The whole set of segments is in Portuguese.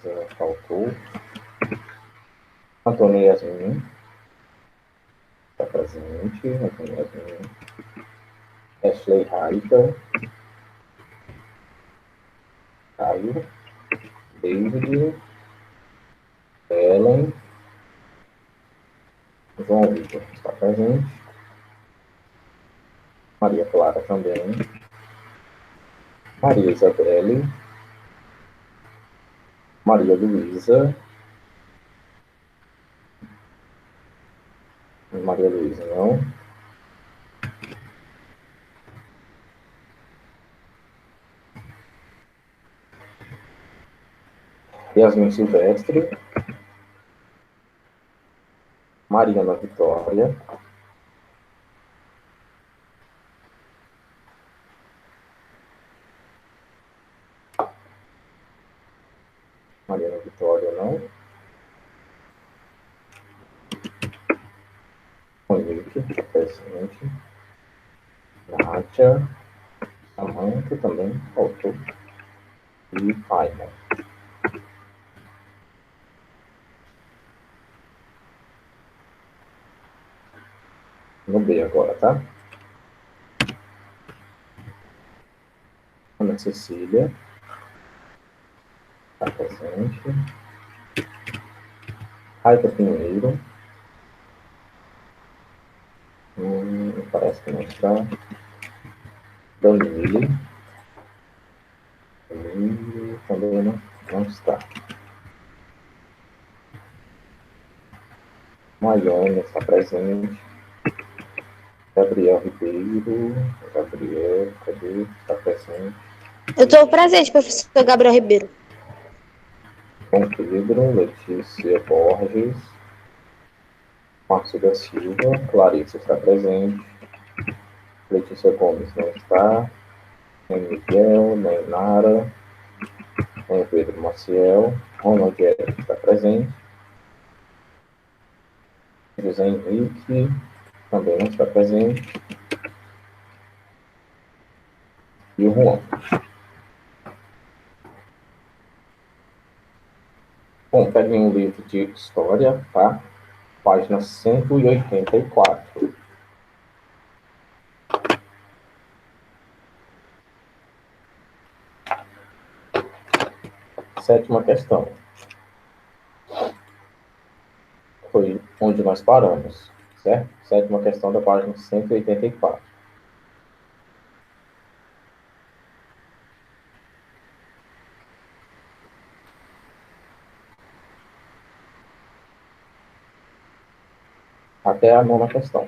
Luísa, faltou. Antônio Yasmin, está presente. Antônio Yasmin. Ashley Raita. Caio. David. Ellen. João Vitor está presente. Maria Clara também. Maria Isabelle. Maria Luísa. Maria Luísa, não. Yasmin Silvestre. Mariana Vitória. Mariana Vitória, não. Monique, presente. Nátia. Samanta também faltou. E Paima. No B agora, tá? Ana Cecília. Está presente. Raica Pinheiro. Parece que não está. Danile. Danile também não está. Maione está presente. Gabriel Ribeiro. Gabriel, cadê? Está presente. Eu estou presente, professor Gabriel Ribeiro. João Pedro, Letícia Borges. Márcio da Silva. Clarissa está presente. Letícia Gomes não está. Miguel, Nara. Pedro Maciel. Ronald Eric está presente. José Henrique também não está presente. E o Juan. Bom, peguem um livro de história, tá? Página 184. Sétima questão. Foi onde nós paramos, certo? Sétima questão da página 184. Até a nona questão.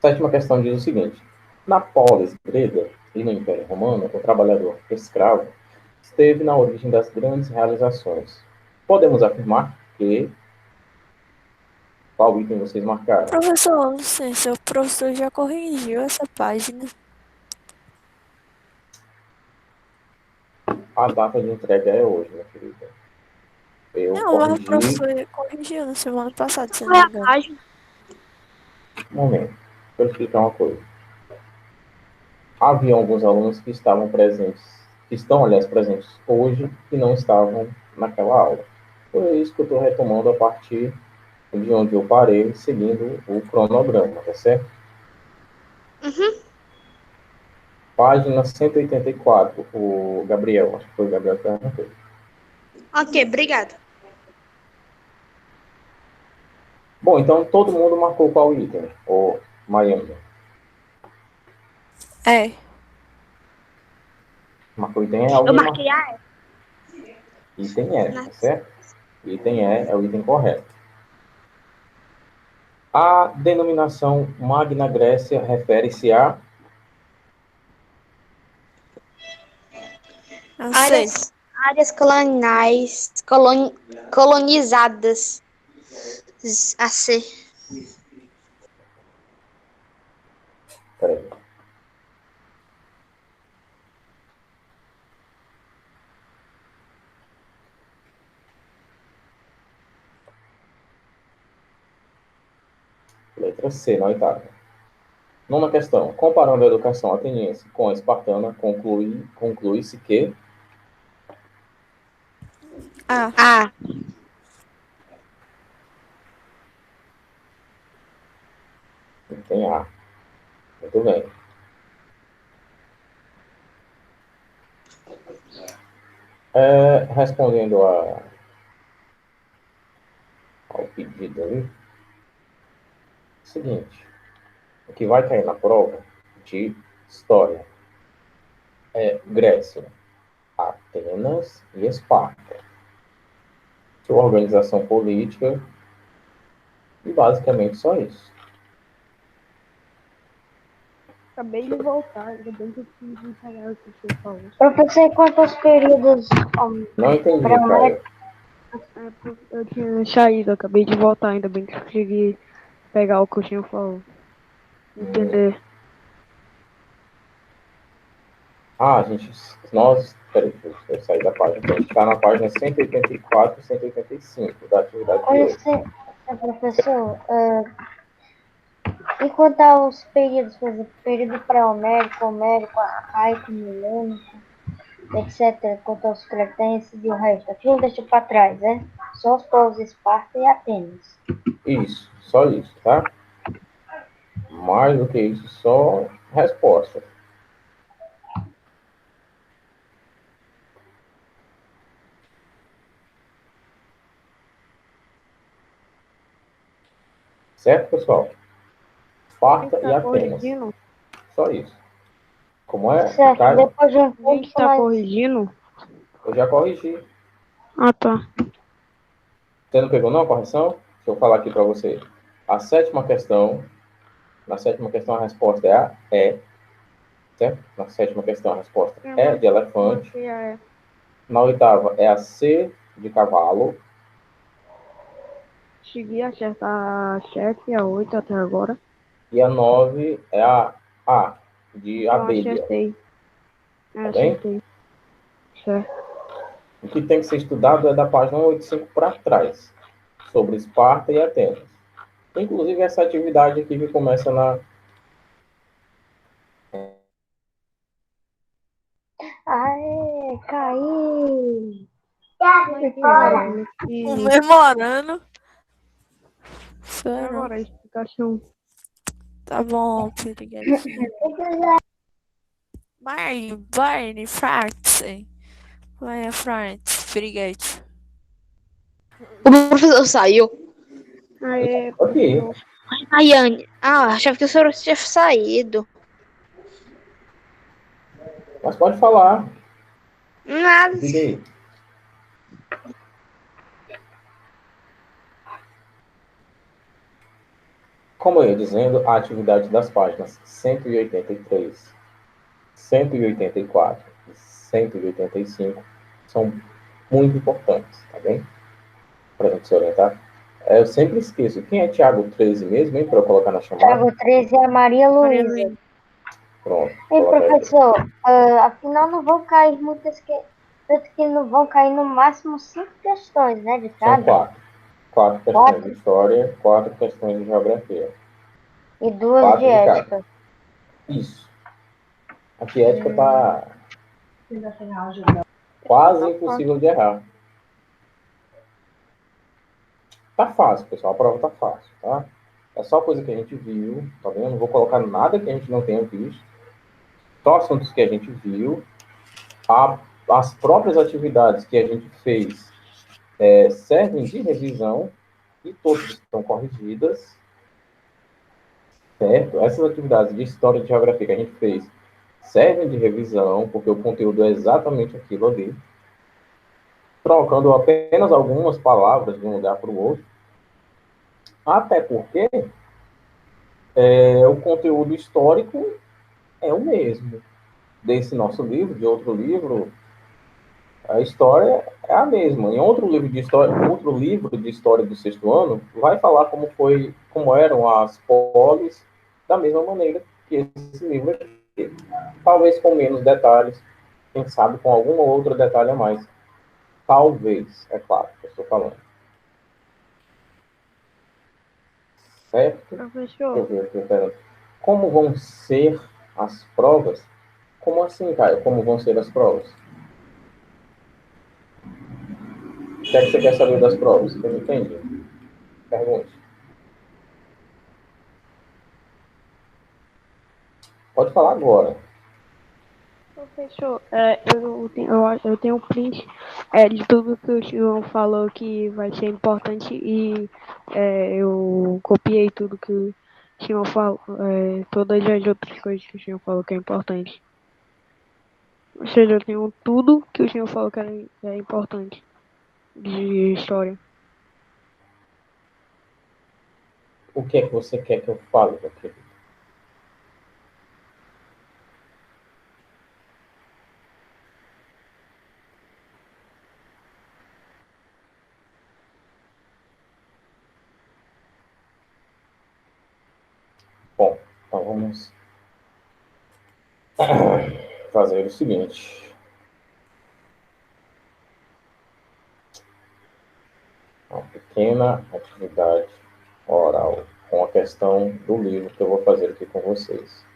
Sétima questão diz o seguinte: na polis grega e no Império Romano, o trabalhador escravo esteve na origem das grandes realizações. Podemos afirmar que... Qual item vocês marcaram? Professor, licença, o professor já corrigiu essa página. A data de entrega é hoje, minha querida. Não, mas o professor corrigiu na semana passada, se não me engano. Um momento, deixa eu explicar uma coisa. Havia alguns alunos que estavam presentes, que estão, aliás, presentes hoje, e não estavam naquela aula. Por isso que eu estou retomando a partir de onde eu parei, seguindo o cronograma, tá certo? Uhum. Página 184, o Gabriel, acho que foi o Gabriel que perguntou. Ok, obrigado. Bom, então todo mundo marcou qual item? O Miami. É. Marcou item E? Eu marquei a E. Item E, tá certo? Item E é o item correto. A denominação Magna Grécia refere-se a... Áreas colonizadas. AC. Peraí. Letra C, na oitava. Nona questão. Comparando a educação ateniense com a espartana, conclui-se que... A. A. Tem A. Muito bem. Respondendo ao pedido ali, seguinte, o que vai cair na prova de história é Grécia, Atenas e Esparta. Sua organização política e basicamente só isso. Acabei de voltar, ainda bem que eu consegui pegar o que você falou. Professor, quantos períodos Não entendi, para Caio. Eu tinha saído, acabei de voltar, ainda bem que eu consegui pegar o que o senhor falou. Entender. Peraí, deixa eu sair da página. A gente está na página 184 e 185 da atividade Com de hoje. licença, professor. E quanto aos períodos, por exemplo, período pré-homérico, homérico, arcaico, milênico, etc., quanto aos cretenses e o resto, aquilo deixa para trás, né? Só os povos de Esparta e Atenas. Isso, só isso, tá? Mais do que isso, só resposta. Certo, pessoal? Esparta e Atenas. Corrigindo? Só isso. Como é? Certo, Caio? depois de um Quem tempo, está nós... corrigindo? Eu já corrigi. Ah, tá. Você não pegou não a correção? Deixa eu falar aqui para você. Na sétima questão, a resposta é a E. Certo? Na sétima questão, a resposta é de elefante. Na oitava é a C de cavalo. Consegui acertar a 7 e a 8 até agora. E a 9 é a A de Então abelha. acertei. Tá bem? Acertei. Certo. O que tem que ser estudado é da página 185 para trás, sobre Esparta e Atenas. Inclusive essa atividade aqui que começa na... Aê, caí! Comemorando. Sério. Agora a explicação. Tá bom, piriguetinho. Vai, frente. Vai, frente, piriguete. O professor saiu. Aê, Ok. Ai, Anne. Achava que o senhor tinha saído. Mas pode falar. Nada. Diga aí. Como eu ia dizendo, a atividade das páginas 183, 184 e 185 são muito importantes, tá bem? Para a gente se orientar. Eu sempre esqueço. Quem é Tiago 13 mesmo, hein? Para eu colocar na chamada? Tiago 13 é a Maria Luísa. Pronto. Ei, Coloca aí. professor, afinal não vão cair muitas tanto que não vão cair no máximo 5 questões, né, de São cada? quatro. Quatro questões de história, 4 questões de geografia. E 2 4 de de cada. ética. Isso. Aqui ética está quase impossível de errar. Tá fácil, pessoal. A prova tá fácil, tá? É só coisa que a gente viu, tá vendo? Não vou colocar nada que a gente não tenha visto. Só assuntos que a gente viu. As próprias atividades que a gente fez servem de revisão e todas estão corrigidas, certo? Essas atividades de história e de geografia que a gente fez servem de revisão, porque o conteúdo é exatamente aquilo ali, trocando apenas algumas palavras de um lugar para o outro, até porque o conteúdo histórico é o mesmo. Desse nosso livro, de outro livro, a história é a mesma. Em outro livro de história do sexto ano, vai falar como eram as polis, da mesma maneira que esse livro aqui. Talvez com menos detalhes, quem sabe com alguma outra detalhe a mais. Talvez, é claro, que eu estou falando. Certo? Professor. Deixa eu ver aqui, pera. Como vão ser as provas? Como assim, Caio? Como vão ser as provas? que é que você quer saber das provas? Eu não entendi. Pergunte. Pode falar agora. Professor, eu tenho um print de tudo que o João falou que vai ser importante e eu copiei tudo que o João falou, todas as outras coisas que o João falou que é importante. Ou seja, eu tenho tudo que o João falou que é importante de história. O que é que você quer que eu fale, meu querido? Bom, então vamos fazer o seguinte. Uma pequena atividade oral com a questão do livro que eu vou fazer aqui com vocês.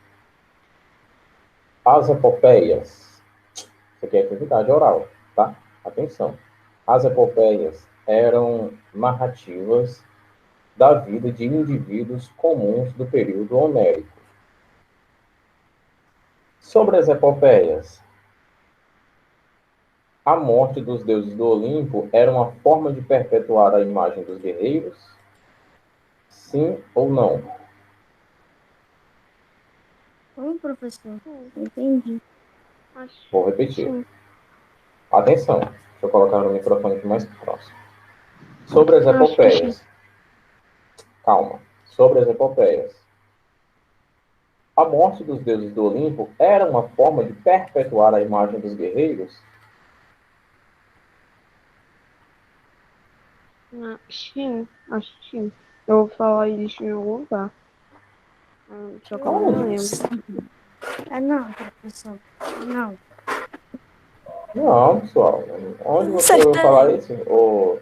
As epopeias. Isso aqui é atividade oral, tá? Atenção. As epopeias eram narrativas da vida de indivíduos comuns do período homérico. Sobre as epopeias, a morte dos deuses do Olimpo era uma forma de perpetuar a imagem dos guerreiros? Sim ou não? Professor, entendi. Vou repetir. Atenção, deixa eu colocar o microfone aqui mais próximo. Sobre as epopeias. Calma. Sobre as epopeias. A morte dos deuses do Olimpo era uma forma de perpetuar a imagem dos guerreiros? Sim, acho que sim. Eu vou falar isso em algum lugar. Só que eu não lembro. Não, professor. Não. Não, pessoal. Onde você Acertei. vai falar isso? Ô,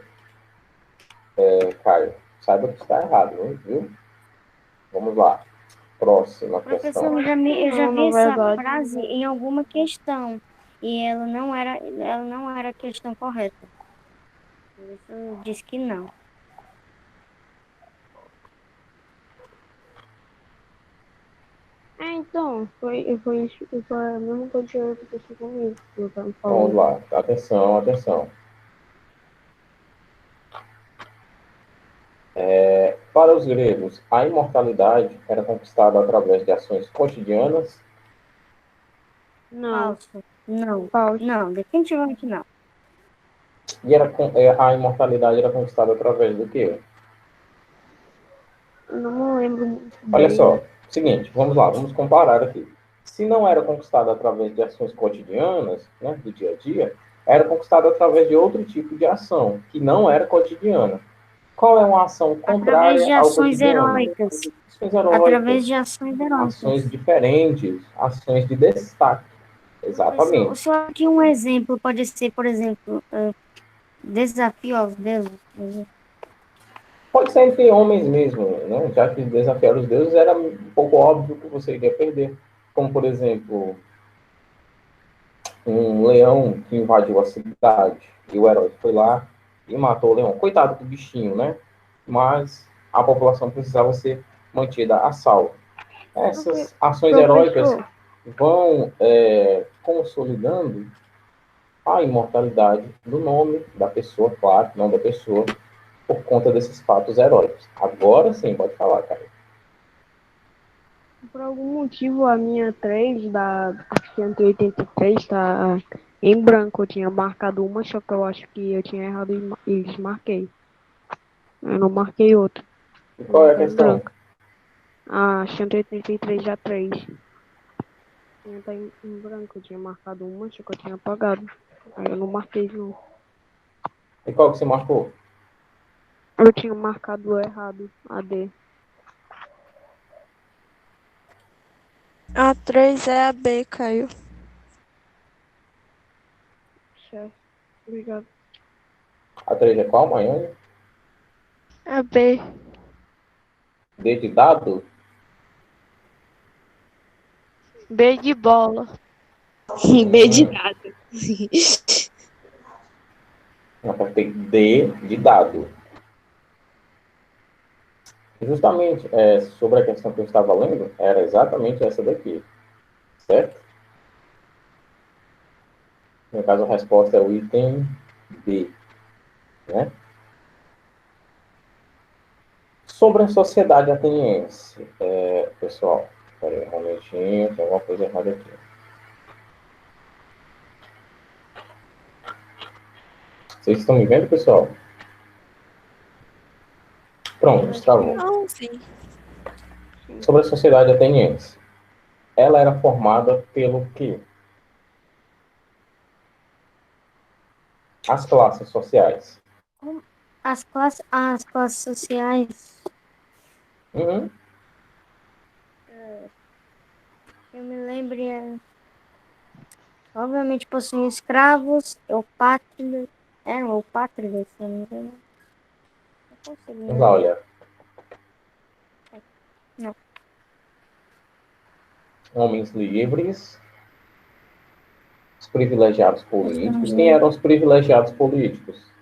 Caio, saiba que está errado, viu? Vamos lá. Próxima Professor, questão. eu já vi Não, na essa verdade. frase em alguma questão. E ela não era a questão correta. Por isso eu disse que não. Então, foi a mesma coisa que aconteceu comigo. Que eu tava Vamos falando. lá. Atenção, atenção. Para os gregos, a imortalidade era conquistada através de ações cotidianas? Não, Falso. Não. falso. Não, definitivamente não. E a imortalidade era conquistada através do quê? Eu não lembro muito Olha bem. só, seguinte, vamos lá, vamos comparar aqui. Se não era conquistada através de ações cotidianas, né, do dia a dia, era conquistada através de outro tipo de ação, que não era cotidiana. Qual é uma ação Através contrária de ao ações cotidiano? heróicas. Ações heróicas, Através de ações heróicas. ações diferentes, ações de destaque. Professor, o Exatamente. senhor aqui um exemplo pode ser, por exemplo, desafio aos deuses. Por exemplo. Pode ser entre homens mesmo, né? Já que desafiar os deuses era um pouco óbvio que você iria perder. Como, por exemplo, um leão que invadiu a cidade e o herói foi lá e matou o leão. Coitado do bichinho, né? Mas a população precisava ser mantida a salvo. Essas ações heróicas Professor, vão consolidando a imortalidade do nome da pessoa, claro, não da pessoa, por conta desses fatos heróicos. Agora sim, pode falar, cara. por algum motivo a minha 3 da 183 tá em branco. Eu tinha marcado uma, só que eu acho que eu tinha errado e desmarquei. Eu não marquei outra. E qual é a Tá em questão? branco. A 183 já 3. Tá em branco. Eu tinha marcado uma, só que eu tinha apagado. Aí eu não marquei de novo. E qual que você marcou? Eu tinha marcado errado, a D. A 3 é a B, Caio. Certo. Obrigado. A 3 é qual, Maiane? A B. D de dado? B de bola. B de dado. Apertei D de dado. Justamente sobre a questão que eu estava lendo, era exatamente essa daqui, certo? No caso, a resposta é o item B, né? Sobre a sociedade ateniense, pessoal, espera aí um momentinho, tem alguma coisa errada aqui. Vocês estão me vendo, pessoal? Pronto, destravou. Não, sim. Sobre a sociedade ateniense. Ela era formada pelo quê? As classes sociais. As classes sociais, Uhum. eu me lembro, obviamente possuíam escravos, eupátridas, eram eupátridas, se eu não me engano. Não consigo me Vamos lá, lembrar. olha. Não. Homens livres, os privilegiados políticos. Quem Estrangeiros, eram os privilegiados políticos?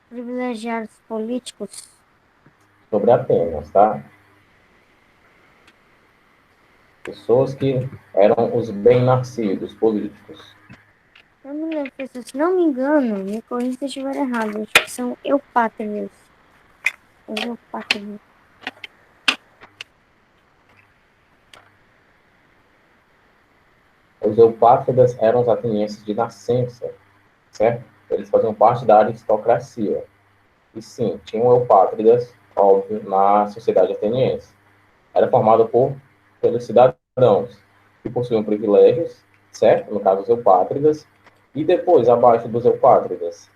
privilegiados políticos. Sobre Atenas, tá? Pessoas que eram os bem-nascidos políticos. Eu me lembro, pessoal, se não me engano, me corrija se eu estiver errado, acho que são eupátridas. Os eupátridas. Os eupátridas eram os atenienses de nascença, certo? Eles faziam parte da aristocracia. E sim, tinham eupátridas, óbvio, na sociedade ateniense. Era formada pelos cidadãos que possuíam privilégios, certo? No caso, os eupátridas. E depois, abaixo dos eupátridas,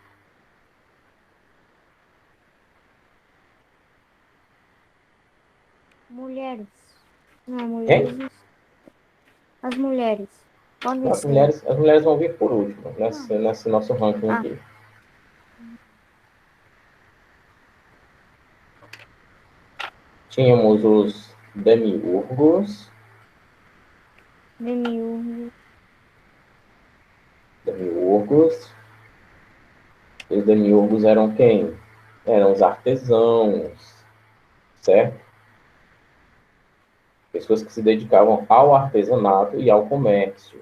Mulheres. Não, quem? mulheres. As mulheres. Podem ser. As mulheres vão vir por último, nesse nosso ranking Ah, aqui. Tínhamos os demiurgos. demiurgo. Demiurgos. E os demiurgos eram quem? Eram os artesãos, certo? Pessoas que se dedicavam ao artesanato e ao comércio.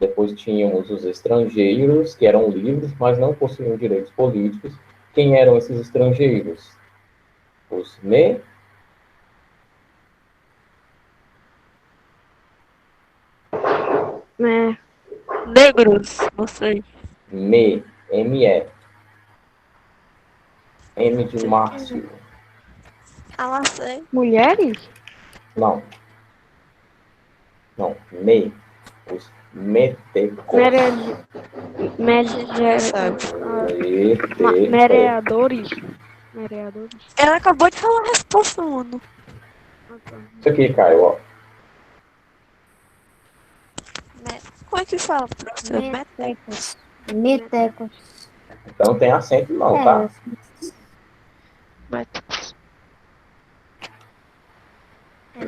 Depois tínhamos os estrangeiros, que eram livres, mas não possuíam direitos políticos. Quem eram esses estrangeiros? Os Negros, não sei. M-E. M de Márcio. Ah, lá sei. Mulheres? Não. Não, os metecos. Mereadores? Ela acabou de falar a resposta, mano. Isso aqui, Caio, ó. Como é que fala, professor? Metecos. Metecos. Então tem acento não, tá?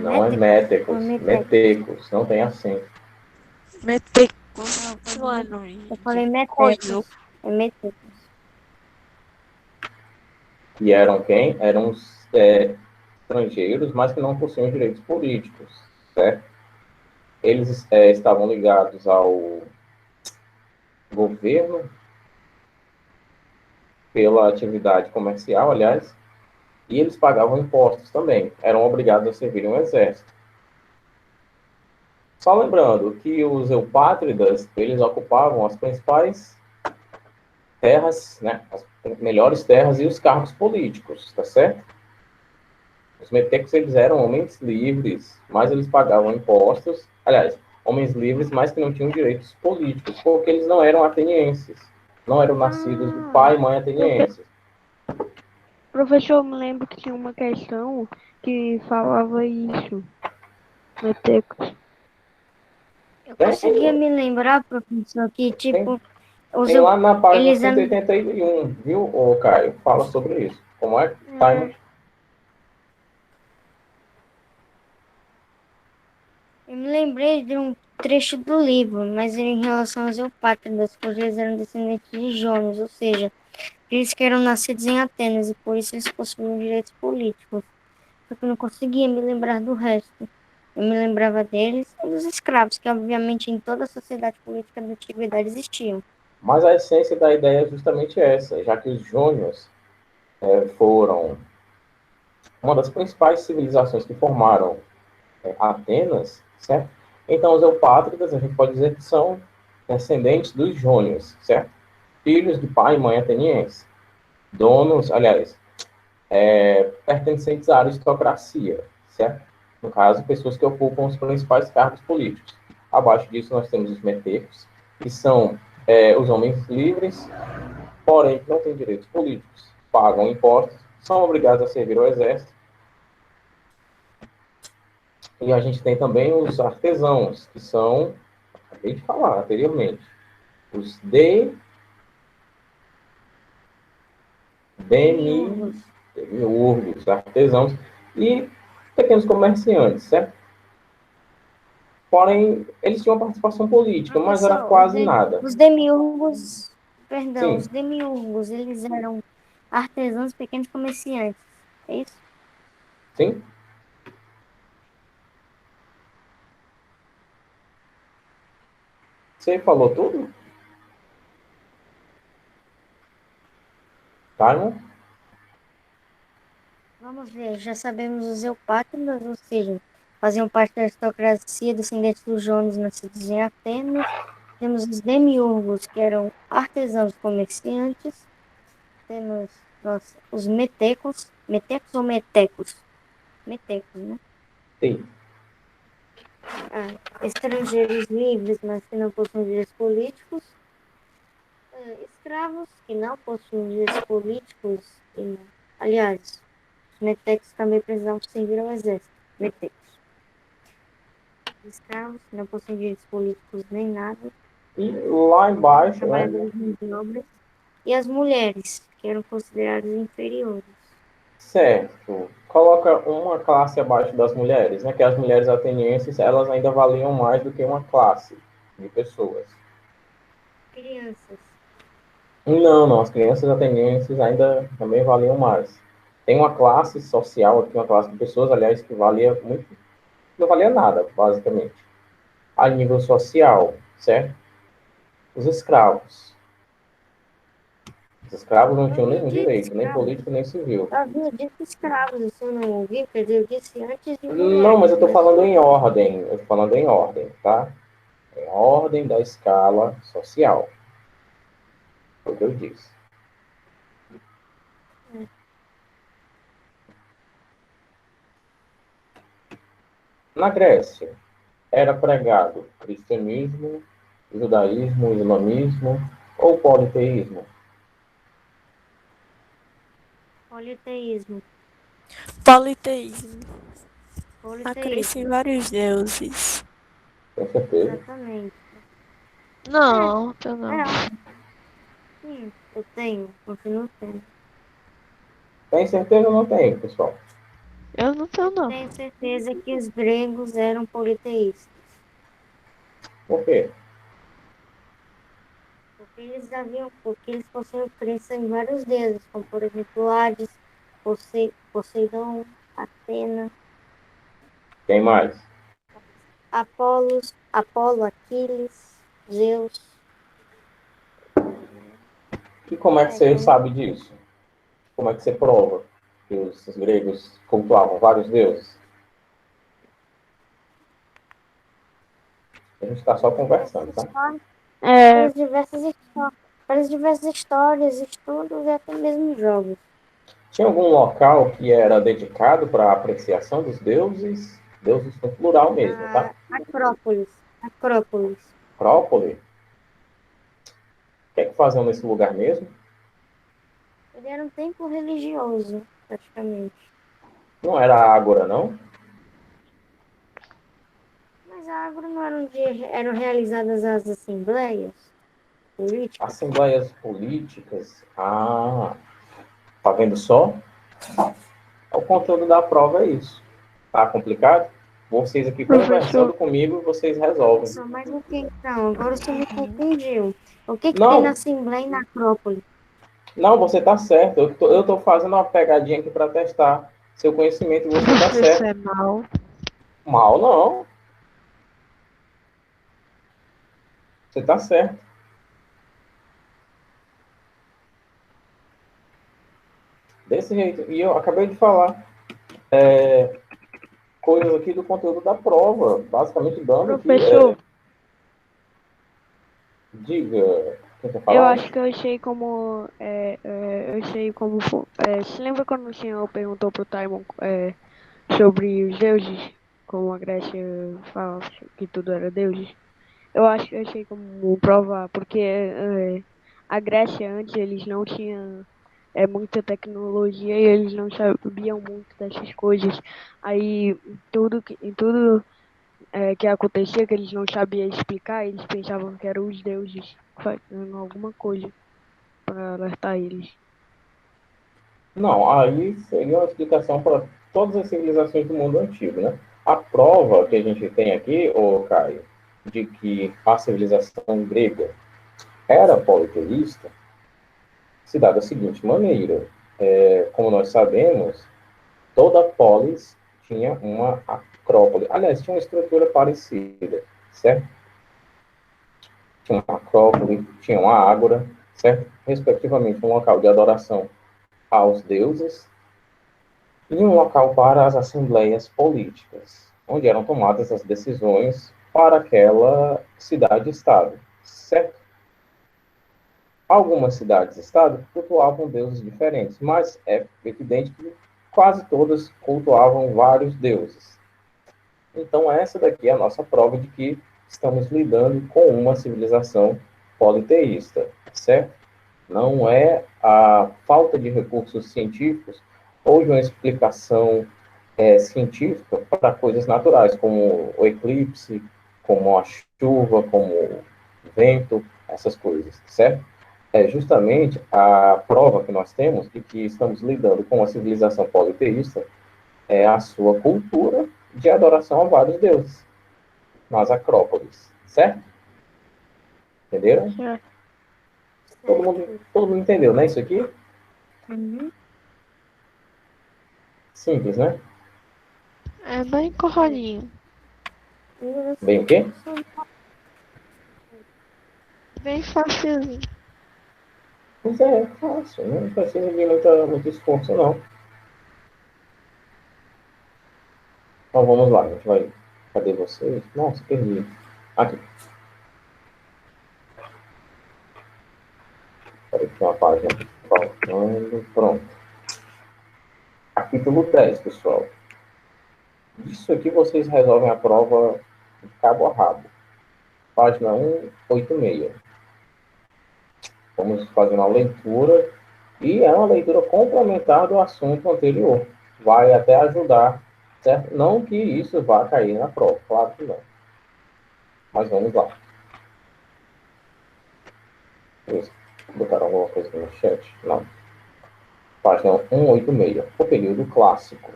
Não é métecos, metecos, não tem acento. Metecos. Mano, Eu falei metecos. É metecos. E eram quem? Eram os estrangeiros, mas que não possuíam direitos políticos, certo? Eles estavam ligados ao governo pela atividade comercial, aliás, e eles pagavam impostos também. Eram obrigados a servir um exército. Só lembrando que os eupátridas, eles ocupavam as principais terras, né, as melhores terras e os cargos políticos, tá certo? Os metecos, eles eram homens livres, mas eles pagavam impostos. Aliás, homens livres, mas que não tinham direitos políticos, porque eles não eram atenienses. Não eram nascidos de pai e mãe atenienses. Professor, eu me lembro que tinha uma questão que falava isso. Metecos. Eu conseguia me lembrar, professor, que tipo. Tem lá na página eles 181, viu, ô Caio? Fala sobre isso. Como é? Time. Eu me lembrei de um trecho do livro, mas em relação aos eupátridas, pois eles eram descendentes de Jonas, ou seja, eles que eram nascidos em Atenas e por isso eles possuíam direitos políticos. Só que eu não conseguia me lembrar do resto. Eu me lembrava deles e dos escravos, que obviamente em toda a sociedade política da antiguidade existiam. Mas a essência da ideia é justamente essa, já que os jônios foram uma das principais civilizações que formaram Atenas, certo? Então, os eupátridas, a gente pode dizer que são descendentes dos jônios, certo? Filhos de pai e mãe ateniense. Donos, aliás, pertencentes à aristocracia, certo? No caso, pessoas que ocupam os principais cargos políticos. Abaixo disso, nós temos os metecos, que são os homens livres, porém que não têm direitos políticos, pagam impostos, são obrigados a servir ao exército. E a gente tem também os artesãos, que são, acabei de falar anteriormente, os demiurgos, artesãos e pequenos comerciantes, certo? Porém, eles tinham uma participação política, mas era Professor, quase nada. os demiurgos, perdão, os Sim, demiurgos, eles eram artesãos, pequenos comerciantes, é isso? sim. Você falou tudo? Carmen? Vamos ver, já sabemos os eupátridas, ou seja, faziam parte da aristocracia descendentes dos Jones nascidos em Atenas. Temos os demiurgos, que eram artesãos comerciantes. Temos os metecos. Metecos ou metecos? Metecos, né? Sim. Estrangeiros livres, mas que não possuem direitos políticos. Escravos, que não possuem direitos políticos. Aliás, os metecos também precisavam servir ao exército. Metecos. Escravos, que não possuem direitos políticos nem nada. E lá embaixo, né? Trabalhadores de obras. E as mulheres, que eram consideradas inferiores. Certo. Coloca uma classe abaixo das mulheres, né? Que as mulheres atenienses, elas ainda valiam mais do que uma classe de pessoas. Crianças. Não, não. As crianças atenienses ainda também valiam mais. Tem uma classe social aqui, uma classe de pessoas, aliás, que valia muito, não valia nada, basicamente. A nível social, certo? Os escravos. Os escravos não tinham nenhum direito, nem político, nem civil. Eu disse escravos, isso eu não ouvi, quer dizer, eu disse antes de Não, mas eu estou falando em ordem. Eu estou falando em ordem, tá? Em ordem da escala social. Foi o que eu disse. Na Grécia, era pregado cristianismo, judaísmo, islamismo ou politeísmo? Politeísmo. Politeísmo. Politeísmo. Acresce em vários deuses. Tem certeza? Exatamente. Não, eu não. Sim, eu tenho, continuo tendo. Tem certeza ou não tem, pessoal? Eu não tenho, não. Tenho certeza que os gregos eram politeístas. Por quê? Porque eles possuíam crença em vários deuses, como por exemplo Hades, Poseidon, Atena, Quem mais? Apolo, Aquiles, Zeus. E como é que você sabe disso? Como é que você prova que os gregos cultuavam vários deuses? A gente está só conversando, tá? Pelas diversas histórias, estudos e até mesmo jogos. Tinha algum local que era dedicado para a apreciação dos deuses? Deuses no plural mesmo, tá? Acrópolis. Acrópole? O que é que faziam nesse lugar mesmo? Ele era um templo religioso, praticamente. Não era Ágora, não? Mas a Ágora não era onde eram realizadas as assembleias políticas? Assembleias políticas? Ah, tá vendo só? O conteúdo da prova é isso. Tá complicado? Vocês aqui Professor. conversando comigo, vocês resolvem. Professor, mas o que então? Agora o senhor me confundiu. O que Não. tem na Assembleia e na Acrópole? Não, você está certo. Eu tô fazendo uma pegadinha aqui para testar seu conhecimento e você está Isso certo. é mal. Mal não. Você está certo. Desse jeito. E eu acabei de falar coisas aqui do conteúdo da prova. Basicamente dando aqui... Professor, Diga. Quem quer eu falar? acho que eu sei como. Eu sei como. Se lembra quando o senhor perguntou pro Timon sobre os deuses? Como a Grécia fala que tudo era deuses? Eu acho que eu sei como provar, porque a Grécia antes eles não tinham muita tecnologia e eles não sabiam muito dessas coisas. Aí tudo que acontecia que eles não sabiam explicar, eles pensavam que eram os deuses fazendo alguma coisa para alertar eles. Não, aí seria uma explicação para todas as civilizações do mundo antigo, né? A prova que a gente tem aqui, ô Caio, de que a civilização grega era politeísta, se dá da seguinte maneira. Como nós sabemos, toda polis tinha uma acrópole. Aliás, tinha uma estrutura parecida, certo? Tinha uma acrópole, tinha uma ágora, certo? Respectivamente, um local de adoração aos deuses e um local para as assembleias políticas, onde eram tomadas as decisões para aquela cidade-estado, certo? Algumas cidades-estado cultuavam deuses diferentes, mas é evidente que quase todas cultuavam vários deuses. Então, essa daqui é a nossa prova de que estamos lidando com uma civilização politeísta, certo? Não é a falta de recursos científicos ou de uma explicação científica para coisas naturais, como o eclipse, como a chuva, como o vento, essas coisas, certo? É justamente a prova que nós temos de que estamos lidando com uma civilização politeísta é a sua cultura de adoração a vários deuses nas acrópolis, certo? Entenderam? Certo. Todo mundo entendeu, né? Isso aqui? Uhum. Simples, né? É bem corrodinho. Bem o quê? Bem facilzinho. Pois é fácil, não precisa de muito esforço, não. Então vamos lá, a gente vai. Cadê vocês? Nossa, perdi. Aqui. Peraí, tem uma página faltando. Pronto. Capítulo 10, pessoal. Isso aqui vocês resolvem a prova de cabo a rabo. Página 186. Vamos fazer uma leitura. E é uma leitura complementar do assunto anterior. Vai até ajudar, certo? Não que isso vá cair na prova, claro que não. Mas vamos lá. Botaram alguma coisa no chat? Não. Página 186. O período clássico.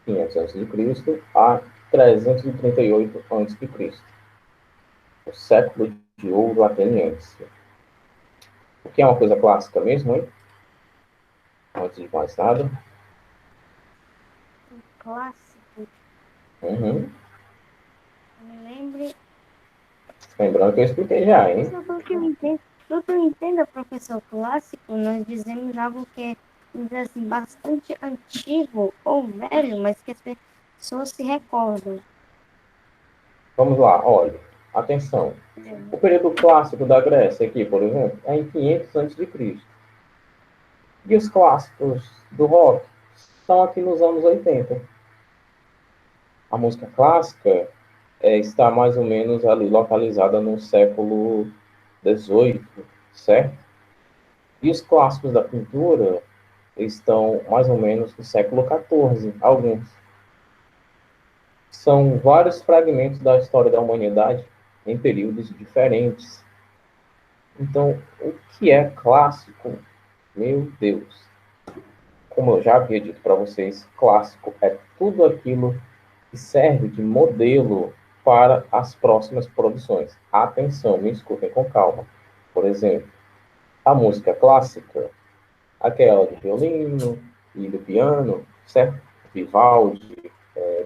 500 a.C. a 338 a.C. O século de ouro ateniense. O que é uma coisa clássica mesmo, hein? Antes de mais nada. Clássico. Uhum. Me lembre. Lembrando que eu expliquei já, hein? Pelo que eu entendo, professor clássico, nós dizemos algo que é, vamos dizer assim, bastante antigo ou velho, mas que as pessoas se recordam. Vamos lá, olha. Atenção. O período clássico da Grécia aqui, por exemplo, é em 500 a.C. E os clássicos do rock estão aqui nos anos 80. A música clássica está mais ou menos ali localizada no século XVIII, certo? E os clássicos da pintura estão mais ou menos no século XIV, alguns. São vários fragmentos da história da humanidade em períodos diferentes. Então, o que é clássico? Meu Deus. Como eu já havia dito para vocês, clássico é tudo aquilo e serve de modelo para as próximas produções. Atenção, me escutem com calma. Por exemplo, a música clássica, aquela do violino e do piano, certo? Vivaldi,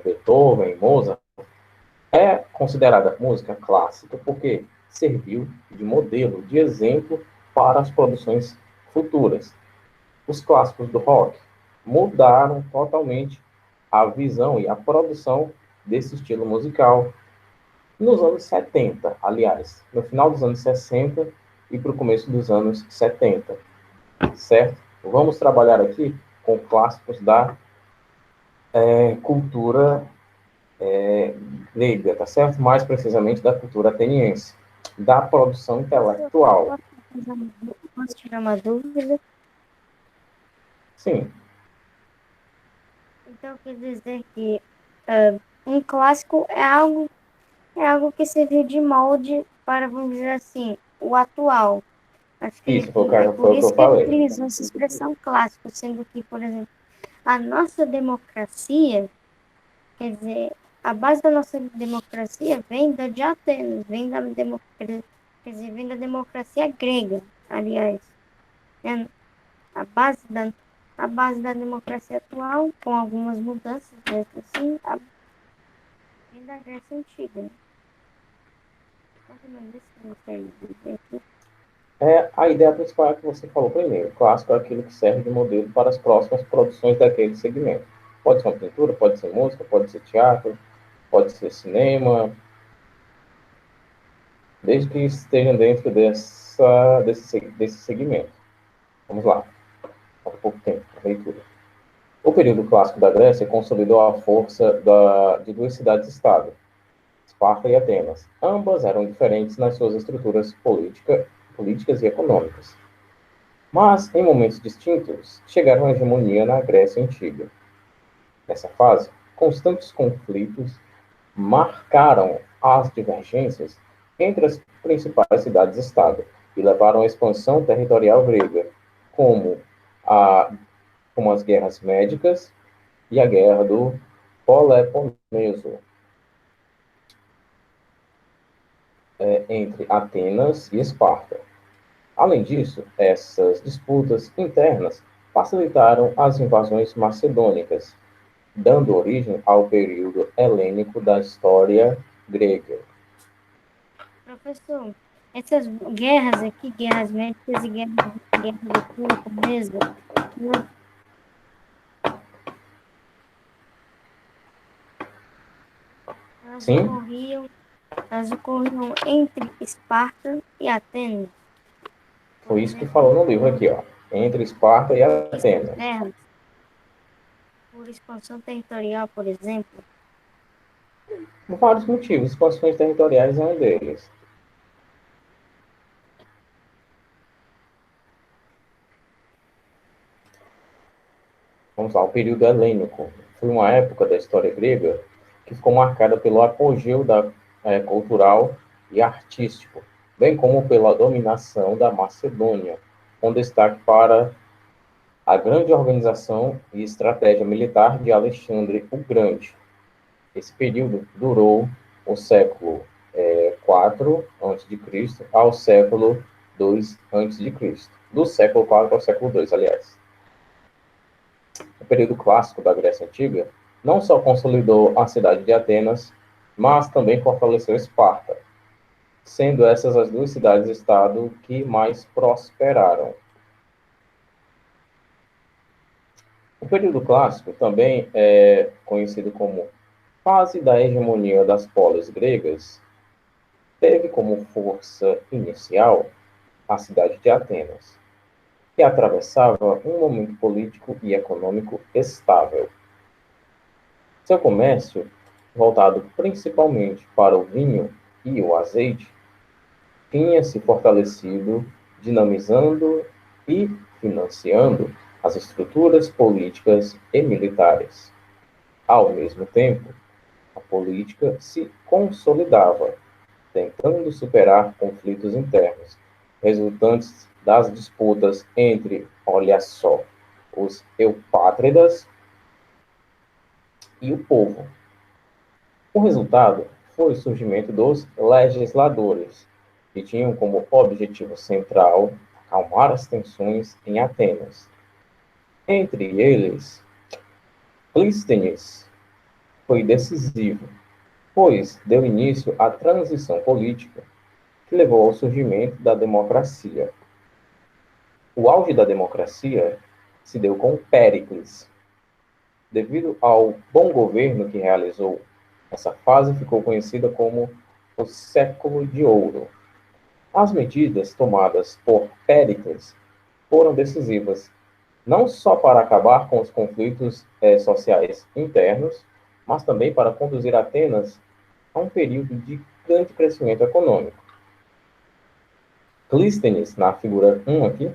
Beethoven, Mozart, é considerada música clássica porque serviu de modelo, de exemplo para as produções futuras. Os clássicos do rock mudaram totalmente a visão e a produção desse estilo musical nos anos 70, aliás, no final dos anos 60 e para o começo dos anos 70, certo? Vamos trabalhar aqui com clássicos da cultura grega, tá certo? Mais precisamente da cultura ateniense, da produção intelectual. Posso tirar uma dúvida? Sim. Então, quer dizer que um clássico é algo que serviu de molde para, vamos dizer assim, o atual. Acho que Isso, foi é por o que isso eu que ele falei. utilizou essa expressão clássico, sendo que, por exemplo, a nossa democracia, quer dizer, a base da nossa democracia vem de Atenas, vem da democracia, quer dizer, vem da democracia grega, aliás. É a base da, a base da democracia atual, com algumas mudanças, né, assim, vem da Grécia Antiga. Né? Mais ou menos isso que eu gostaria de dizer aqui. A ideia principal é que você falou primeiro. Clássico é aquilo que serve de modelo para as próximas produções daquele segmento. Pode ser uma pintura, pode ser música, pode ser teatro, pode ser cinema, desde que estejam dentro desse segmento. Vamos lá. Falta pouco tempo para leitura. O período clássico da Grécia consolidou a força de duas cidades-estado, Esparta e Atenas. Ambas eram diferentes nas suas estruturas políticas e econômicas. Mas, em momentos distintos, chegaram à hegemonia na Grécia Antiga. Nessa fase, constantes conflitos marcaram as divergências entre as principais cidades-estado e levaram à expansão territorial grega, como, como as guerras médicas e a guerra do Peloponeso, entre Atenas e Esparta. Além disso, essas disputas internas facilitaram as invasões macedônicas, dando origem ao período helênico da história grega. Professor, essas guerras aqui, guerras médicas e guerra do Peloponeso, elas, elas Sim, ocorriam, elas ocorriam entre Esparta e Atenas. Por foi isso que exemplo, falou no livro aqui, ó, entre Esparta e essas Atenas. guerras, por expansão territorial, por exemplo. Por vários motivos, expansões territoriais é um deles. Vamos lá, o período helênico foi uma época da história grega que ficou marcada pelo apogeu cultural e artístico, bem como pela dominação da Macedônia, com destaque para a grande organização e estratégia militar de Alexandre o Grande. Esse período durou o século IV a.C. ao século II a.C. Do século IV ao século II, aliás. O período clássico da Grécia Antiga não só consolidou a cidade de Atenas, mas também fortaleceu Esparta, sendo essas as duas cidades-estado que mais prosperaram. O período clássico também é conhecido como fase da hegemonia das polis gregas, teve como força inicial a cidade de Atenas, que atravessava um momento político e econômico estável. Seu comércio, voltado principalmente para o vinho e o azeite, tinha se fortalecido, dinamizando e financiando as estruturas políticas e militares. Ao mesmo tempo, a política se consolidava, tentando superar conflitos internos, resultantes das disputas entre, olha só, os eupátridas e o povo. O resultado foi o surgimento dos legisladores, que tinham como objetivo central acalmar as tensões em Atenas. Entre eles, Clístenes foi decisivo, pois deu início à transição política que levou ao surgimento da democracia. O auge da democracia se deu com Péricles. Devido ao bom governo que realizou, essa fase ficou conhecida como o Século de Ouro. As medidas tomadas por Péricles foram decisivas, não só para acabar com os conflitos sociais internos, mas também para conduzir Atenas a um período de grande crescimento econômico. Clístenes, na figura 1 aqui,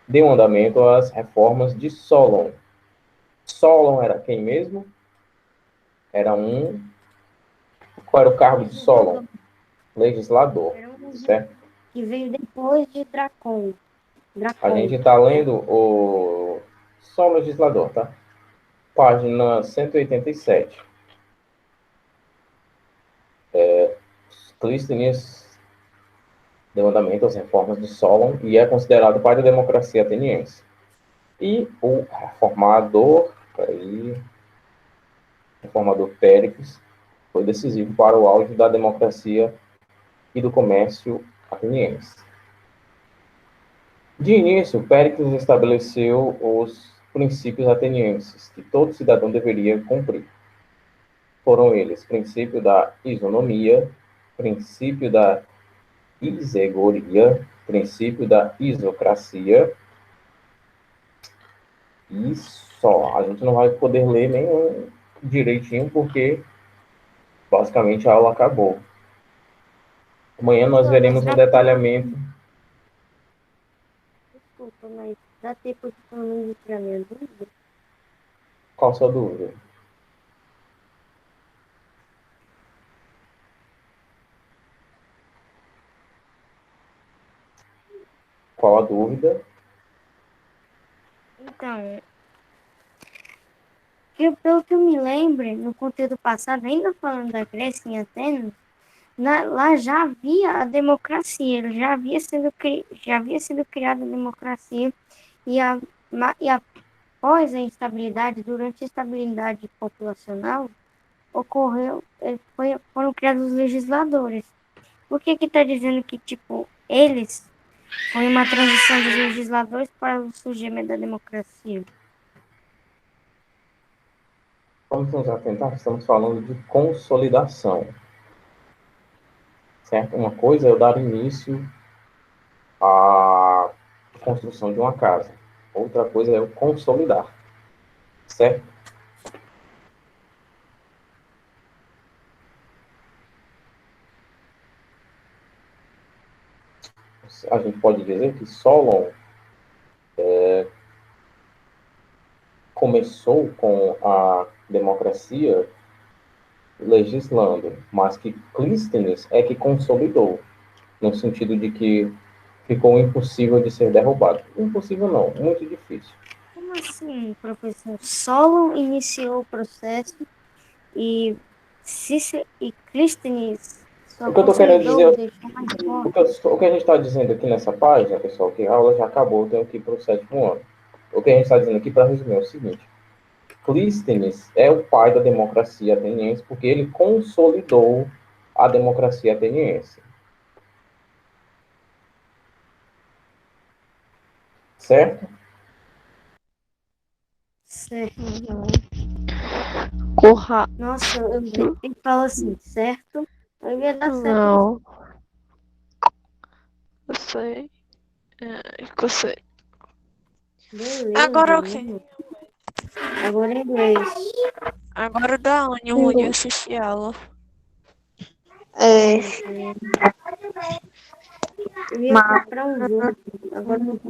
deu andamento às reformas de Solon. Solon era quem mesmo? Era um... Qual era o cargo de Solon? Legislador, certo? Que veio depois de Dracon. A gente está lendo só o legislador, tá? Página 187. Clístenes deu andamento às reformas de Solon e é considerado pai da democracia ateniense. E o reformador Péricles foi decisivo para o auge da democracia e do comércio ateniense. De início, Péricles estabeleceu os princípios atenienses que todo cidadão deveria cumprir. Foram eles: princípio da isonomia, princípio da isegoria, princípio da isocracia, e só. A gente não vai poder ler nenhum direitinho, porque basicamente a aula acabou. Amanhã nós veremos um detalhamento. Desculpa, mas dá tempo de pelo menos tirar minha dúvida? Qual a sua dúvida? Qual a dúvida? Então, pelo que eu me lembro, no conteúdo passado, ainda falando da Grécia em Atenas, lá já havia a democracia, já havia sido criada a democracia, e após a instabilidade, durante a estabilidade populacional, foram criados os legisladores. Por que está dizendo que, tipo, foi uma transição dos legisladores para o surgimento da democracia? Vamos nos atentar, estamos falando de consolidação. Certo? Uma coisa é eu dar início à construção de uma casa. Outra coisa é eu consolidar. Certo? A gente pode dizer que Solon começou com a democracia legislando, mas que Clístenes é que consolidou, no sentido de que ficou impossível de ser derrubado. Impossível não, muito difícil. Como assim, professor? Solon iniciou o processo e Clístenes O que eu estou querendo dizer, deixou mais forte. o que a gente está dizendo aqui nessa página, pessoal, que a aula já acabou, eu tenho que ir para o 7º ano. O que a gente está dizendo aqui, para resumir, é o seguinte: Clístenes é o pai da democracia ateniense porque ele consolidou a democracia ateniense. Certo? Certo. Corra. Nossa, ele falou assim, certo? Eu ia dar certo. Não. Eu sei. Eu sei. Beleza. Agora o quê? Agora é inglês. Agora dá ânimo de assistir aula. Eu ia comprar um jogo. Agora não